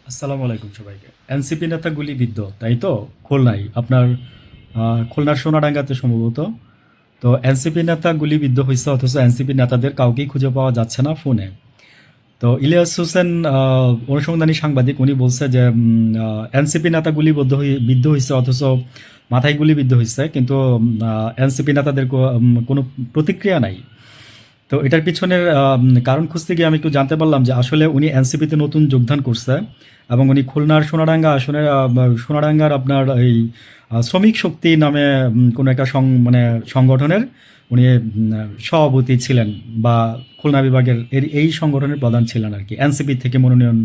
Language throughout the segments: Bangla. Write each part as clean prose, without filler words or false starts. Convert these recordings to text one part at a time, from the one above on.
আসসালামু আলাইকুম সবাইকে। এনসিপি নেতা গুলিবিদ্ধ, তাই তো? খুলনায় আপনার খুলনার সোনাডাঙ্গাতে সম্ভবত। তো এনসিপি নেতা গুলিবিদ্ধ হইছে, অথচ এনসিপি নেতাদের কাউকেই খুঁজে পাওয়া যাচ্ছে না ফোনে। তো ইলিয়াস হোসেন অনুসন্ধানী সাংবাদিক, উনি বলছে যে এনসিপি নেতা বিদ্ধ হইছে, অথচ মাথায় গুলিবিদ্ধ হইছে, কিন্তু এনসিপি নেতাদের কোনো প্রতিক্রিয়া নাই। তো এটার পিছনের কারণ খুঁজতে গিয়ে আমি একটু জানতে পারলাম যে আসলে উনি এনসিপিতে নতুন যোগদান করছে এবং উনি খুলনার সোনাডাঙ্গা আসনের সোনাডাঙ্গার আপনার এই শ্রমিক শক্তি নামে কোনো একটা সংগঠনের উনি সভাপতি ছিলেন, বা খুলনা বিভাগের এই সংগঠনের প্রধান ছিলেন আর কি। এনসিপি থেকে মনোনয়ন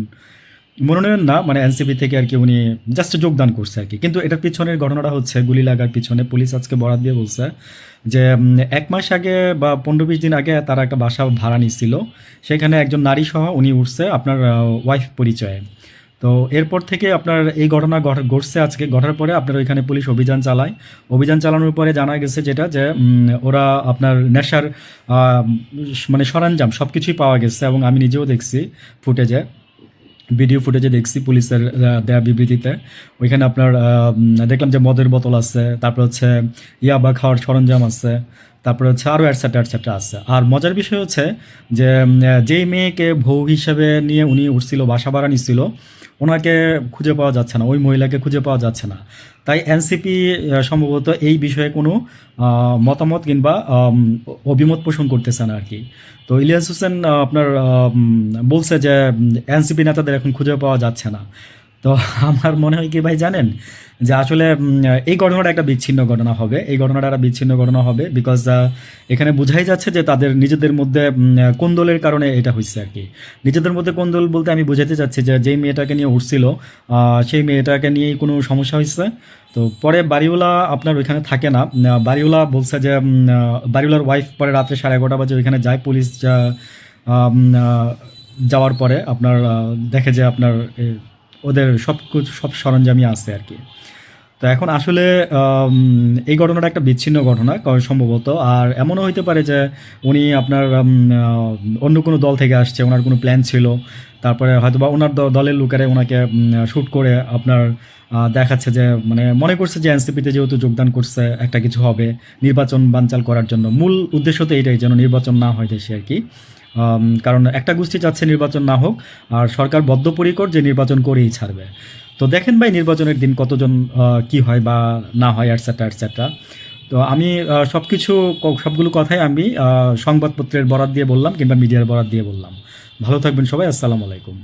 মনোনয়ন না, মানে এনসিপি থেকে আর কি উনি জাস্ট যোগদান করছে আর কি। কিন্তু এটার পিছনের ঘটনাটা হচ্ছে, গুলি লাগার পিছনে পুলিশ আজকে বরাত দিয়ে বলছে যে ১ মাস আগে বা ১৫-২০ দিন আগে তারা একটা বাসা ভাড়া নিচ্ছিল। সেখানে একজন নারী সহ উনি উঠছে আপনার ওয়াইফ পরিচয়ে। তো এরপর থেকে আপনার এই ঘটনা ঘটছে আজকে। ঘটার পরে আপনার ওইখানে পুলিশ অভিযান চালায়। অভিযান চালানোর পরে জানা গেছে যেটা যে ওরা আপনার নেশার মানে সরঞ্জাম সব কিছুই পাওয়া গেছে, এবং আমি নিজেও দেখছি ফুটেজে, ভিডিও ফুটেজে দেখছি পুলিশের দেয়া বিবৃতিতে। ওইখানে আপনার দেখলাম যে মদের বোতল আছে, তারপর হচ্ছে ইয়াবা খাওয়ার সরঞ্জাম আছে, তারপরে হচ্ছে আরও অ্যাটসেট্রা অ্যাটসেট্রা আছে। আর মজার বিষয় হচ্ছে যে যেই মেয়েকে বউ হিসেবে নিয়ে উনি উঠছিল, বাসা ভাড়া নিচ্ছিল, ওনাকে খুঁজে পাওয়া যাচ্ছে না, ওই মহিলাকে খুঁজে পাওয়া যাচ্ছে না। তাই এনসিপি সম্ভবত এই বিষয়ে কোনো মতামত কিংবা অভিমত পোষণ করতেছে না আর কি। তো ইলিয়াস হোসেন আপনার বলছে যে এনসিপি নেতাদের এখন খুঁজে পাওয়া যাচ্ছে না। তো আমার মনে হয় কি ভাই জানেন, যে আসলে এই ঘটনাটা একটা বিচ্ছিন্ন ঘটনা হবে। এই ঘটনাটা একটা বিচ্ছিন্ন ঘটনা হবে, বিকজ এখানে বোঝাই যাচ্ছে যে তাদের নিজেদের মধ্যে কোন্দলের কারণে এটা হয়েছে আর কি। নিজেদের মধ্যে কোন্দল বলতে আমি বোঝাতে চাচ্ছি যে যেই মেয়েটাকে নিয়ে উঠছিল, সেই মেয়েটাকে নিয়েই কোনো সমস্যা হয়েছে। তো পরে বাড়িওয়ালা আপনার ওইখানে থাকে না। বাড়িওয়ালা বলছে যে বাড়িওয়ালার ওয়াইফ পরে রাত্রে 11:30 বাজে ওইখানে যায়। পুলিশ আম, আহ, যাওয়ার পরে আপনার দেখে যে আপনার ওদের সব সরঞ্জামই আছে আর কি। তো এখন আসলে এই ঘটনাটা একটা বিচ্ছিন্ন ঘটনা সম্ভবত। আর এমনও হইতে পারে যে উনি আপনার অন্য কোনো দল থেকে আসছে, ওনার কোনো প্ল্যান ছিল। তারপরে হয়তোবা ওনার দলের লোকেরা ওনাকে শ্যুট করে আপনার দেখাচ্ছে যে মানে মনে করছে যে এনসিপিতে যেহেতু যোগদান করছে একটা কিছু হবে, নির্বাচন বানচাল করার জন্য। মূল উদ্দেশ্য তো এইটাই, যেন নির্বাচন না হয় দেশে আর কি। কারণ একটা গোষ্ঠী চাচ্ছে নির্বাচন না হোক, আর সরকার বদ্ধপরিকর যে নির্বাচন করেই ছাড়বে। তো দেখেন ভাই নির্বাচনের দিন কতজন কি হয় বা না হয়, অ্যাটসেট্রা অ্যাটসেট্রা। তো আমি সবগুলো কথাই আমি সংবাদপত্রের বরাত দিয়ে বললাম কিংবা মিডিয়ার বরাত দিয়ে বললাম। ভালো থাকবেন সবাই, আসসালামু আলাইকুম।